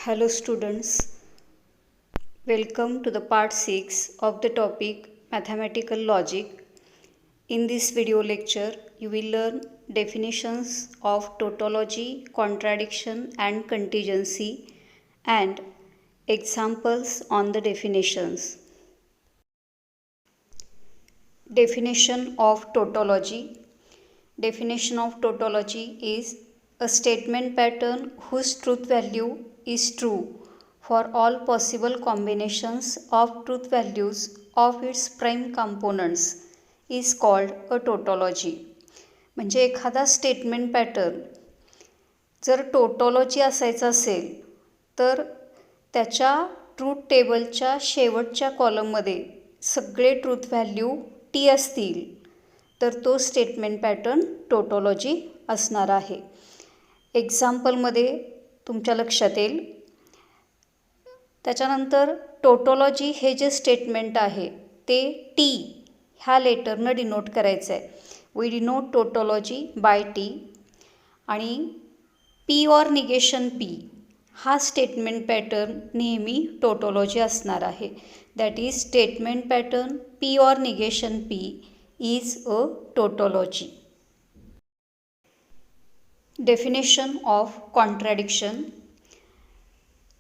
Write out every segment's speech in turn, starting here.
Hello students, welcome to the part 6 of the topic Mathematical Logic. In this video lecture, you will learn definitions of tautology, contradiction and contingency and examples on the definitions. Definition of tautology. Definition of tautology is a statement pattern whose truth value is true for all possible combinations of truth values of its prime components is called a tautology. म्हणजे एखादा statement pattern जर tautology असायचा असेल तर त्याच्या truth टेबलच्या शेवटच्या कॉलममध्ये सगळे ट्रूथ व्हॅल्यू टी असतील तर तो स्टेटमेंट पॅटर्न टोटोलॉजी असणार आहे. एक्झाम्पलमध्ये तुमच्या लक्षात येईल. त्याच्यानंतर टोटोलॉजी हे जे स्टेटमेंट आहे ते टी ह्या लेटरनं डिनोट करायचं आहे. We denote tautology by T. आणि पी ऑर निगेशन पी हा स्टेटमेंट पॅटर्न नेहमी टोटोलॉजी असणार आहे. That is statement pattern P or negation P is a tautology. Definition of contradiction.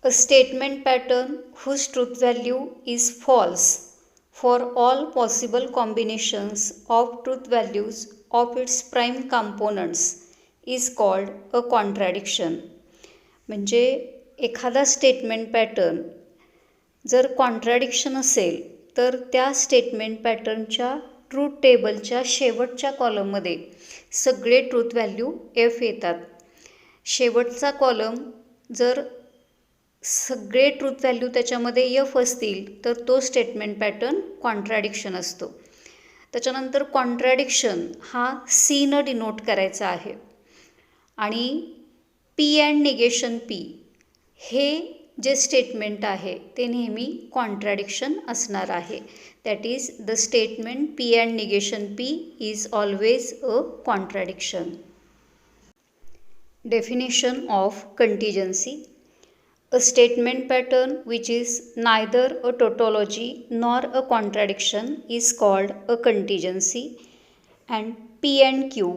A statement pattern whose truth value is false for all possible combinations of truth values of its prime components is called a contradiction. म्हणजे एखादा statement pattern जर कॉन्ट्रॅडिक्शन असेल तर त्या statement पॅटर्नच्या truth टेबलच्या शेवटच्या कॉलममध्ये सगळे ट्रूथ व्हॅल्यू एफ येतात. शेवटचा कॉलम जर सगळे ट्रूथ व्हॅल्यू त्याच्यामध्ये एफ असतील तर तो स्टेटमेंट पॅटर्न कॉन्ट्रॅडिक्शन असतो. त्याच्यानंतर कॉन्ट्रॅडिक्शन हा सी न डिनोट करायचा आहे. आणि पी अँड निगेशन पी हे जे स्टेटमेंट आहे ते नेहमी कॉन्ट्रॅडिक्शन असणार आहे. That is the statement P and negation P is always a contradiction. Definition of contingency. A statement pattern which is neither a tautology nor a contradiction is called a contingency and P and Q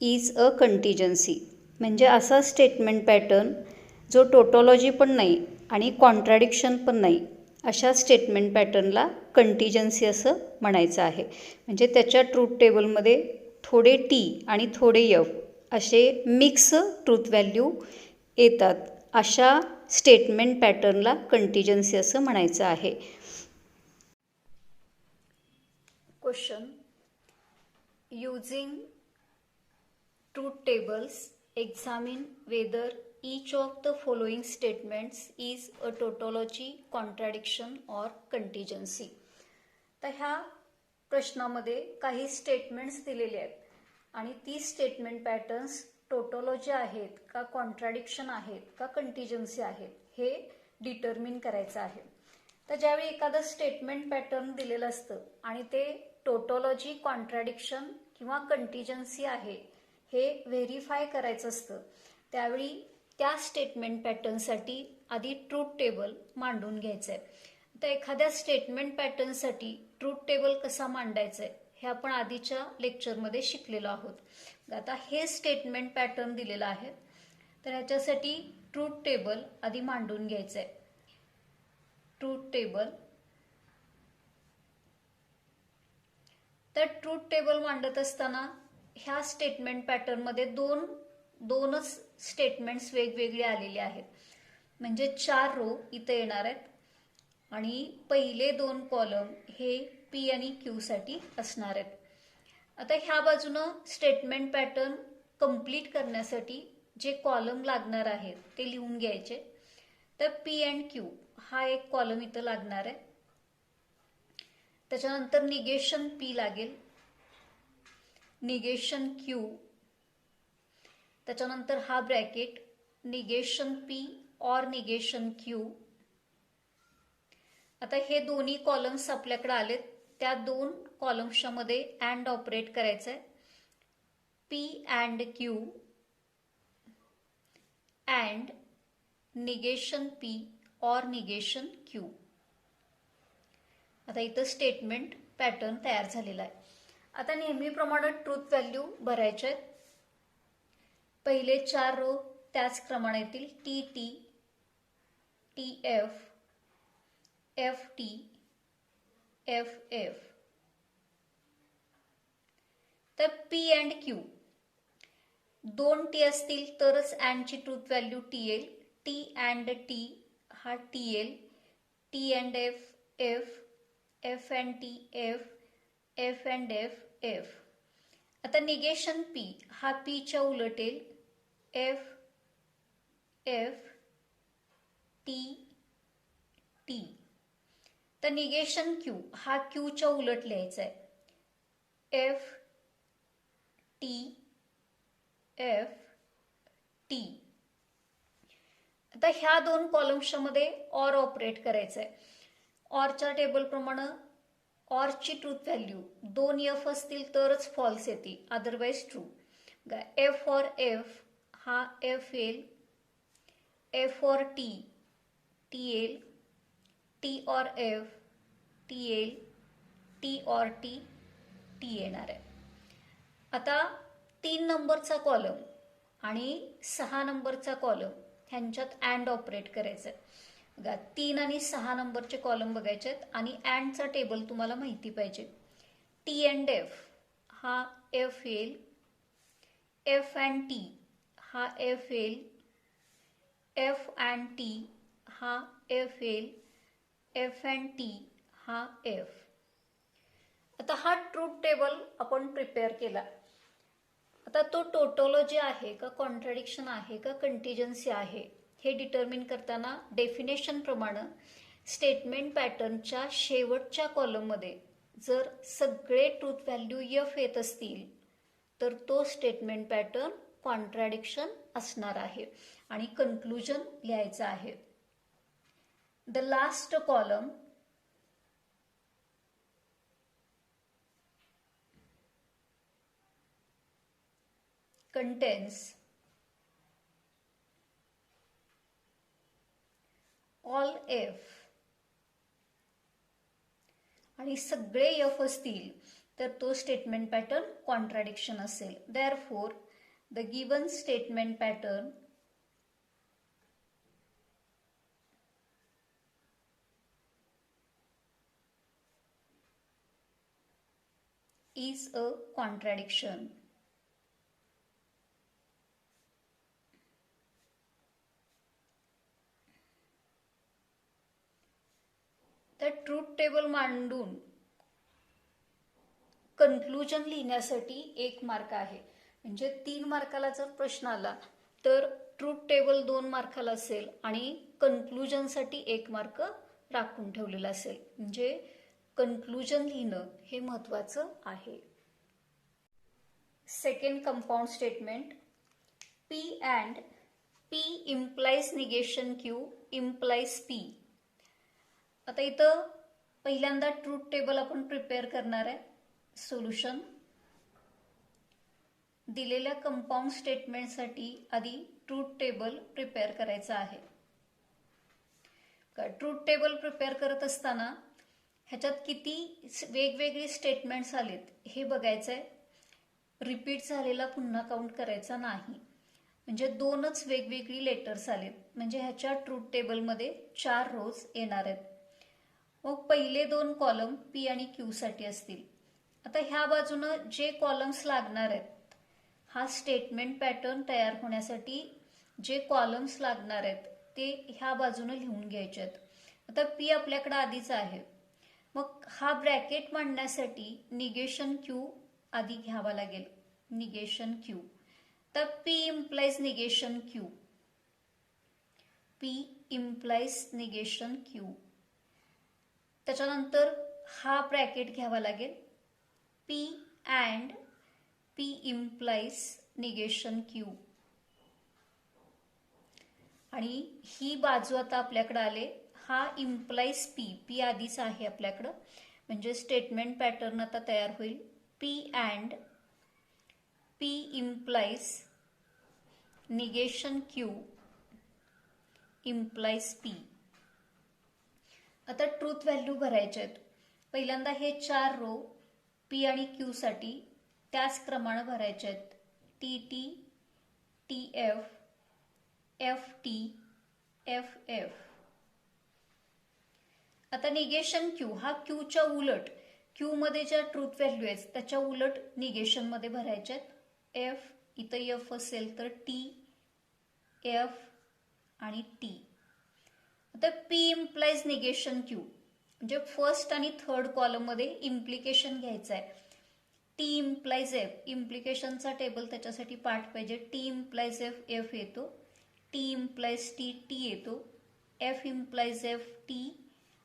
is a contingency. म्हणजे असा statement pattern जो tautology पण नाही आणि कॉन्ट्रॅडिक्शन पण नाही अशा statement पॅटर्नला कंटिजन्सी असं म्हणायचं आहे. म्हणजे त्याच्या ट्रूथ टेबलमध्ये थोडे टी आणि थोडे एफ असे मिक्स ट्रूथ व्हॅल्यू येतात. अशा स्टेटमेंट पॅटर्नला कंटिजन्सी असं म्हणायचं आहे. Question. Using truth tables examine whether each of the following statements is a tautology, contradiction or contingency. तर ह्या प्रश्नामध्ये काही स्टेटमेंट्स दिलेले आहेत आणि ती स्टेटमेंट पॅटर्न्स टोटोलॉजी आहेत का कॉन्ट्रॅडिक्शन आहेत का कंटिजन्सी आहेत हे डिटर्मिन करायचं आहे. तर ज्यावेळी एखादं स्टेटमेंट पॅटर्न दिलेलं असतं आणि ते टोटोलॉजी, कॉन्ट्रॅडिक्शन किंवा कंटिजन्सी आहे हे व्हेरीफाय करायचं असतं त्यावेळी त्या स्टेटमेंट पॅटर्नसाठी आधी ट्रूथ टेबल मांडून घ्यायचं आहे. तर एखाद्या स्टेटमेंट पॅटर्नसाठी ट्रूथ टेबल कसा मांडायचं आहे हे आपण आधीच्या लेक्चरमध्ये शिकलेलो आहोत. आता हे स्टेटमेंट पॅटर्न दिलेलं आहे तर ह्याच्यासाठी ट्रूथ टेबल आधी मांडून घ्यायचं आहे. Truth table. तर ट्रूथ टेबल मांडत असताना ह्या स्टेटमेंट पॅटर्नमध्ये दोनच स्टेटमेंट्स वेगवेगळे आलेले आहेत. म्हणजे 4 रो इथं येणार आहेत आणि पहिले 2 कॉलम हे पी आणि क्यू साठी असणार आहेत. आता ह्या बाजूनं स्टेटमेंट पॅटर्न कंप्लीट करण्यासाठी जे कॉलम लागणार आहेत ते लिहून घ्यायचे. तर पी अँड क्यू हा एक कॉलम इथं लागणार आहे. त्याच्यानंतर निगेशन पी लागेल, निगेशन क्यू, त्याच्यानंतर हा ब्रॅकेट निगेशन पी और निगेशन क्यू. आता हे दोन्ही कॉलम्स आपल्याकडे आलेत. त्या 2 कॉलम्सच्या मध्ये अँड ऑपरेट करायचं आहे. P and Q and negation P और निगेशन Q. आता इथं स्टेटमेंट पॅटर्न तयार झालेला आहे. आता नेहमीप्रमाणे ट्रूथ व्हॅल्यू भरायचे आहेत. पहिले 4 रो त्याचप्रमाणे येतील. TT, TF, FT, FF. तर P अँड Q 2 T असतील तरच अँडची ट्रूथ व्हॅल्यू T येईल. T अँड T हा T येईल. T and F F, F and T F, F and F F. आता निगेशन P हा P च्या उलट येईल. F F T T. तर निगेशन Q हा Q च्या उलट लिहायचा आहे. F T F T. आता ह्या दोन कॉलम्सच्या मध्ये ऑर ऑपरेट करायचं आहे. ऑरच्या टेबलप्रमाणे ऑरची ट्रूथ व्हॅल्यू 2 F असतील तरच फॉल्स येते, अदरवाईज ट्रू. F और F हा F येईल. F और T T येईल. T और F T येईल. T और T T येणार आहे. आता 3 नंबरचा कॉलम आणि 6 नंबरचा कॉलम ह्यांच्यात अँड ऑपरेट करायचं आहे. 3 आणि 6 नंबरचे कॉलम बघायचे आहेत आणि अँडचा टेबल तुम्हाला माहिती पाहिजे. T अँड F हा F येईल. F अँड T हा F येईल. F अँड T हा F येईल. F अँड T हा F. आता हा ट्रूथ टेबल आपण प्रिपेअर केला. आता तो टोटोलॉजी आहे का, कॉन्ट्रॅडिक्शन आहे का, कंटिजन्सी आहे हे डिटर्मिन करताना डेफिनेशन प्रमाणे स्टेटमेंट पॅटर्नच्या शेवटच्या कॉलममध्ये जर सगळे ट्रूथ व्हॅल्यू F येत असतील तर तो स्टेटमेंट पॅटर्न कॉन्ट्रॅडिक्शन असणार आहे आणि कन्क्लुजन लिहायचं आहे. The last column contains all F आणि सगळे F असतील तर तो स्टेटमेंट पॅटर्न कॉन्ट्रॅडिक्शन असेल. Therefore the given statement pattern is a contradiction. तर ट्रूथ टेबल मांडून कन्क्लुजन लिहिण्यासाठी 1 मार्क आहे. म्हणजे 3 मार्काला जर प्रश्न आला तर ट्रूथ टेबल 2 मार्काला असेल आणि कन्क्लुजनसाठी 1 मार्क राखून ठेवलेला असेल. म्हणजे कन्क्लुजन लिहिणं हे महत्वाचं आहे. Second compound statement P and P implies negation Q implies P. आता इथं पहिल्यांदा ट्रूथ टेबल आपण प्रिपेअर करणार आहे. सोल्युशन दिलेल्या कंपाऊंड स्टेटमेंटसाठी आधी ट्रूथ टेबल प्रिपेअर करायचं आहे. ट्रूथ टेबल प्रिपेअर करत असताना ह्याच्यात किती वेगवेगळे स्टेटमेंट्स आलेत हे बघायचं आहे. रिपीट झालेला पुन्हा काउंट करायचा नाही. म्हणजे 2च वेगवेगळी लेटर्स आलेत म्हणजे ह्याच्या ट्रूथ टेबलमध्ये 4 रोज येणार आहेत. मग पहिले 2 कॉलम P आणि Q साठी असतील. आता ह्या बाजूनं जे कॉलम्स लागणार आहेत हा स्टेटमेंट पॅटर्न तयार होण्यासाठी जे कॉलम्स लागणार आहेत ते ह्या बाजूनं लिहून घ्यायचे आहेत. आता P आपल्याकडे आधीच आहे. मग हा ब्रॅकेट मांडण्यासाठी निगेशन Q आधी घ्यावा लागेल. Negation Q. तर P implies negation Q. P implies negation Q. त्याच्यानंतर हा ब्रॅकेट घ्यावा लागेल. P and P implies negation Q. आणि ही बाजू आता आपल्याकडे आले. हा इम्प्लाइज P आधीच आहे आपल्याकडं म्हणजे स्टेटमेंट पॅटर्न आता तयार होईल. P and P implies negation Q implies P. आता ट्रूथ व्हॅल्यू भरायचे आहेत. पहिल्यांदा हे 4 रो पी आणि क्यू साठी त्याचप्रमाणे भरायचे आहेत. T T, T F, F T, F F. आता निगेशन क्यू हा क्यूच्या उलट, क्यू मध्ये ज्या ट्रूथ व्हॅल्यू आहेत त्याच्या उलट निगेशन मध्ये भरायचे आहेत. एफ, इथं एफ असेल तर टी, एफ आणि टी. आता पी इम्प्लाइज निगेशन क्यू, म्हणजे फर्स्ट आणि थर्ड कॉलम मध्ये इम्प्लिकेशन घ्यायचं आहे. टी इम्प्लाइज एफ, इम्प्लिकेशनचा टेबल त्याच्यासाठी पाठ पाहिजे. टी इम्प्लाइज एफ, एफ येतो. टी इम्प्लाइज टी, टी येतो. एफ इम्प्लाइज एफ, टी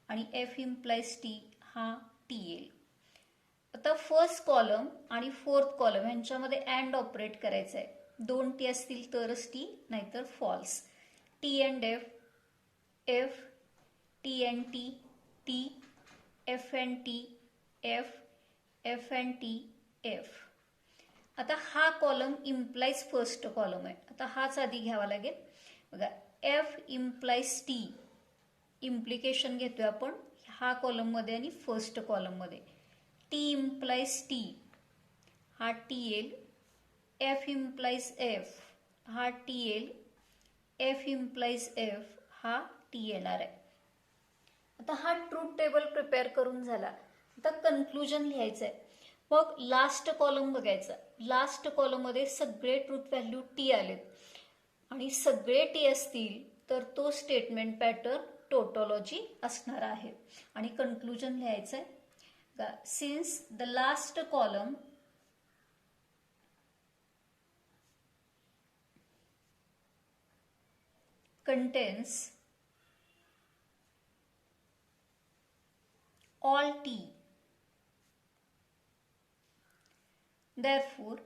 आणि एफ इम्प्लाइज टी हा टी येईल. आता फर्स्ट कॉलम आणि फोर्थ कॉलम यांच्यामध्ये अँड ऑपरेट करायचं आहे. 2 टी असतील तरच टी, नाहीतर false. T and F, F, T and T, T, F and T, F, F and T, F. आता हा कॉलम इम्प्लाइज फर्स्ट कॉलम आहे. आता हाच आधी घ्यावा लागेल. बघा, एफ इम्प्लाइज टी, इम्प्लिकेशन घेतोय आपण हा कॉलम मध्ये आणि फर्स्ट कॉलम मध्ये. टी इम्प्लाइज टी हा टी येईल. एफ इम्प्लाइज एफ हा टी येईल. एफ इम्प्लाइज एफ हा टी येणार आहे. आता हा ट्रूथ टेबल प्रिपेअर करून झाला. आता कन्क्लुजन लिहायचं आहे. मग लास्ट कॉलम बघायचा. लास्ट कॉलम मध्ये सगळे ट्रूथ व्हॅल्यू टी आलेत आणि सगळे टी असतील तर तो स्टेटमेंट पॅटर्न टोटोलॉजी असणार आहे. आणि कन्क्लुजन लिहायचं आहे. Since the last column contains all T, therefore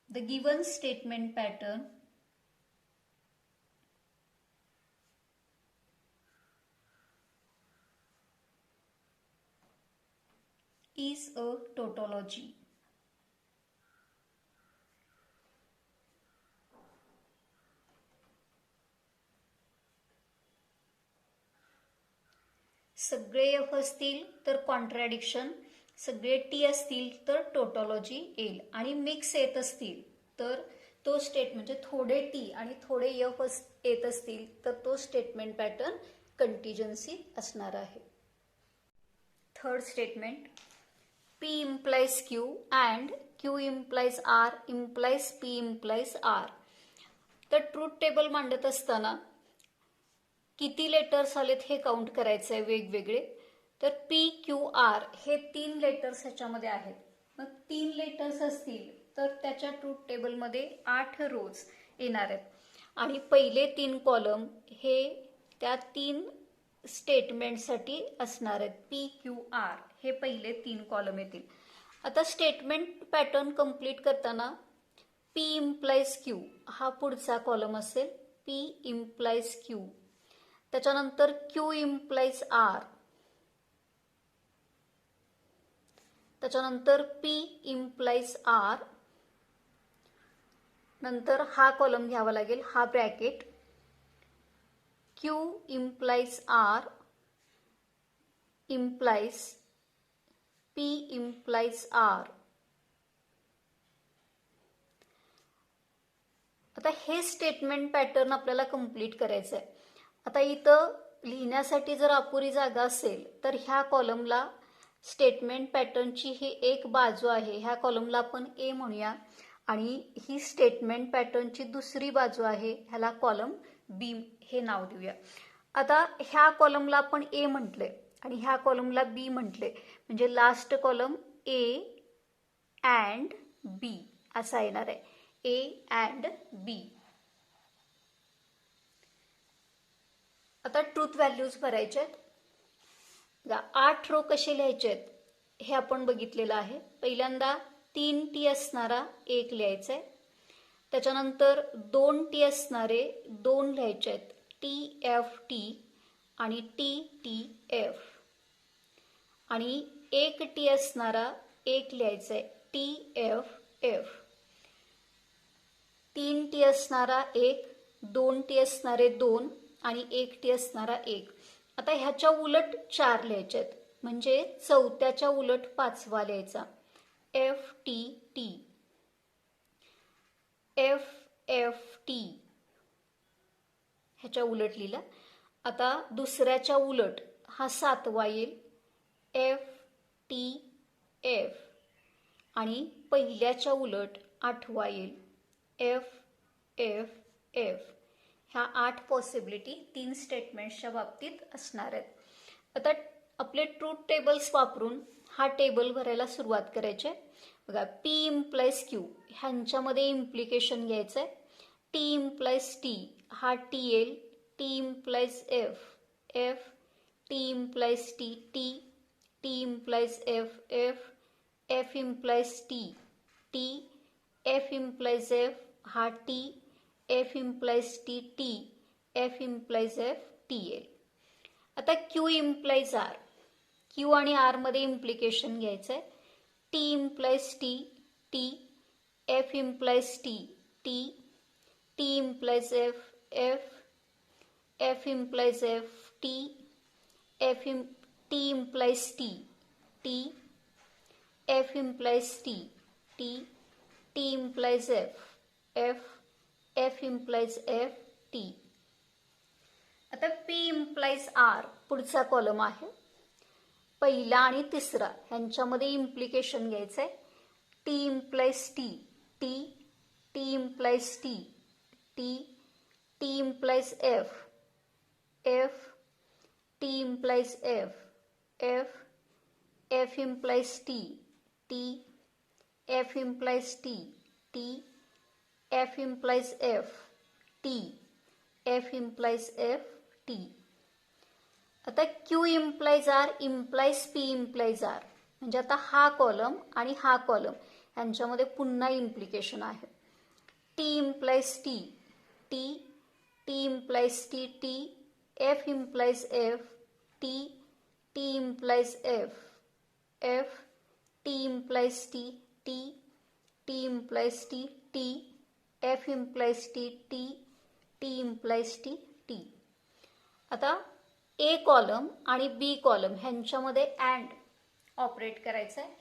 the given statement pattern is a tautology. सगळे एफ असतील तर कॉन्ट्रॅडिक्शन, सगळे टी असतील तर टोटोलॉजी येईल. आणि मिक्स येत असतील तर तो म्हणजे थोडे टी आणि थोडे एफ येत असतील तर तो स्टेटमेंट पॅटर्न कंटिजन्सी असणार आहे. Third statement, P implies Q and Q implies R implies P implies R. तर ट्रूथ टेबल मांडत असताना किती लेटर्स आलेत हे काउंट करायचं आहे वेगवेगळे. तर पी क्यू आर हे 3 लेटर्स ह्याच्यामध्ये आहेत. मग 3 लेटर्स असतील तर त्याच्या ट्रूथ टेबलमध्ये 8 रोज येणार आहेत. आणि पहिले 3 कॉलम हे त्या 3 स्टेटमेंटसाठी असणार आहेत. पी क्यू आर हे पहिले 3 कॉलम येतील. आता स्टेटमेंट पॅटर्न कंप्लीट करताना पी इम्प्लाइज क्यू हा पुढचा कॉलम असेल. पी इम्प्लाइज क्यू, त्याच्यानंतर क्यू इम्प्लाइज आर, त्याच्यानंतर पी इम्प्लाइज आर, नंतर हा कॉलम घ्यावा लागेल, हा bracket, Q implies R implies P implies R. आता हे स्टेटमेंट पॅटर्न आपल्याला कंप्लीट करायचं आहे. आता इथं लिहिण्यासाठी जर अपुरी जागा असेल तर ह्या कॉलमला स्टेटमेंट पॅटर्नची ही एक बाजू आहे, ह्या कॉलमला आपण ए म्हणूया. आणि ही स्टेटमेंट पॅटर्नची दुसरी बाजू आहे, ह्याला कॉलम बी हे नाव देऊया. आता ह्या कॉलमला आपण ए म्हटले आणि ह्या कॉलमला बी म्हटले, म्हणजे लास्ट कॉलम ए अँड बी असा येणार आहे. ए अँड बी. आता ट्रूथ व्हॅल्यूज भरायचे आहेत. 8 रो कसे लिहायचे आहेत हे आपण बघितलेलं आहे. पहिल्यांदा 3 टी असणारा 1 लिहायचा आहे. त्याच्यानंतर 2 टी असणारे 2 लिहायचे आहेत. टी एफ टी आणि टी टी एफ. आणि 1 टी असणारा 1 लिहायचा आहे. T F F. 3 टी असणारा 1, 2 टी असणारे 2 आणि एक टी असणारा एक. आता ह्याच्या उलट 4 लिहायचे आहेत, म्हणजे चौथ्याच्या उलट पाचवा लिहायचा. F T T, F F T, ह्याच्या उलट लिहिला. आता दुसऱ्याच्या उलट हा 7वा येईल, एफ टी एफ, आणि पहिल्याच्या उलट 8वा येईल, एफ एफ एफ. ह्या 8 पॉसिबिलिटी 3 स्टेटमेंट्सच्या बाबतीत असणार आहेत. आता आपले ट्रूथ टेबल्स वापरून हा टेबल भरायला सुरुवात करायची आहे. बघा, पी इम्प्लाइज क्यू, ह्यांच्यामध्ये इम्प्लिकेशन घ्यायचं आहे. टी इम्प्लाइज टी, हा टी येईल. T implies F, F. T implies T, T. T implies F, F. F implies T, T. F implies F, हा T. F implies T, T. F implies F, T येईल. आता Q implies R, Q आणि R मध्ये implication घ्यायचं आहे. T implies T, T. F implies T, T. T implies F, F. F implies F, T. T implies T, T. F implies T, T. T implies F, F. F implies F, T. आता P implies R, पुढचा column आहे. पहिला आणि तिसरा ह्यांच्यामध्ये implication घ्यायचं आहे. T implies T, T. T implies T, T. T implies F, F. T implies F, F. F implies T, T. F implies T, T. F implies F, T. F implies F, T. आता Q implies R implies P implies R, म्हणजे आता हा column आणि हा column यांच्यामध्ये पुन्हा implication आहे. T implies T, T. T implies T, T. F implies F, T. T implies F, F. T implies T, T. T implies T, T. F implies T, T. T implies T, T. आता ए column आणि बी column ह्यांच्यामध्ये and operate करायचं आहे.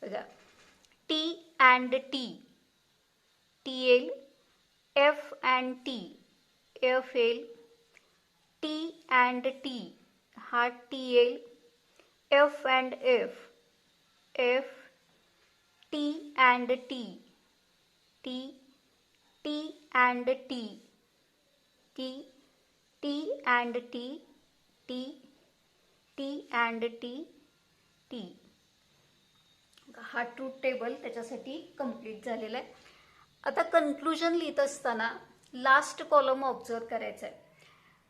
बघा, T and T, T येईल. F and T, F येईल. T and T, हा T येईल. F and F, F. T and T, T. T and T, T. T and T, T. T and T, T. हा truth table त्याच्यासाठी complete झालेला आहे. आता conclusion लिहित असताना लास्ट कॉलम ऑब्झर्व करायचा आहे.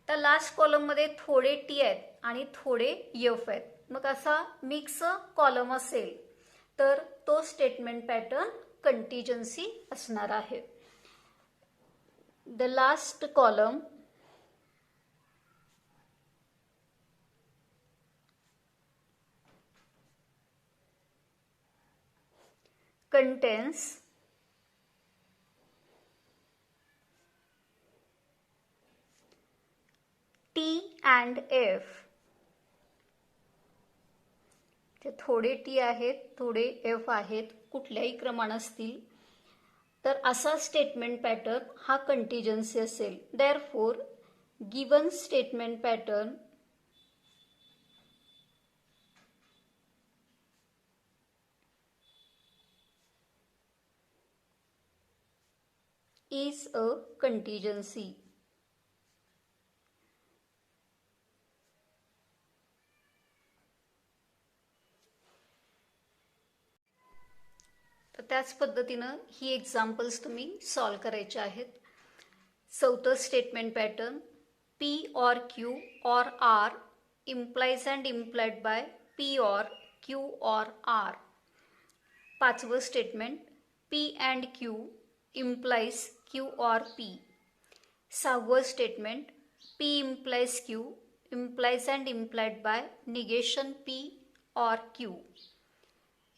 तर लास्ट कॉलममध्ये थोडे टी आहेत आणि थोडे एफ आहेत. मग असा मिक्स कॉलम असेल तर तो स्टेटमेंट पॅटर्न कंटिजन्सी असणार आहे. The last column contains T and F. थोडे टी आहेत, थोडे एफ आहेत, कुठल्याही क्रमाने असतील तर असा स्टेटमेंट पॅटर्न हा कंटिजन्सी असेल. Therefore given statement pattern is a contingency. तर त्याच पद्धतीनं ही एक्झाम्पल्स तुम्ही सॉल्व करायचे आहेत. चौथं statement pattern P or Q or R implies and implied by P or Q or R. पाचवं statement P and Q implies Q or P. सहावं statement P implies Q implies and implied by negation P or Q.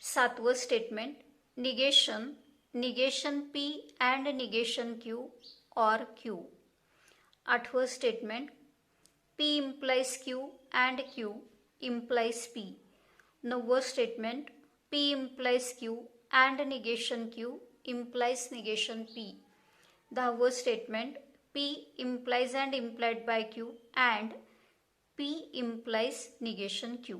सातवं statement निगेशन P and negation Q or Q. 8वं statement P implies Q and Q implies P. 9वं statement P implies Q and negation Q implies negation P. 10वं statement P implies and implied by Q and P implies negation Q.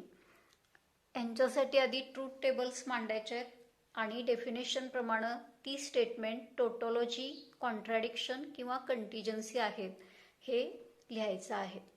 यांच्यासाठी आधी truth tables मांडायचे आहेत आणि definition प्रमाणे ती statement tautology, कॉन्ट्रॅडिक्शन किंवा कंटिजन्सी आहेत हे लिहायचं आहे.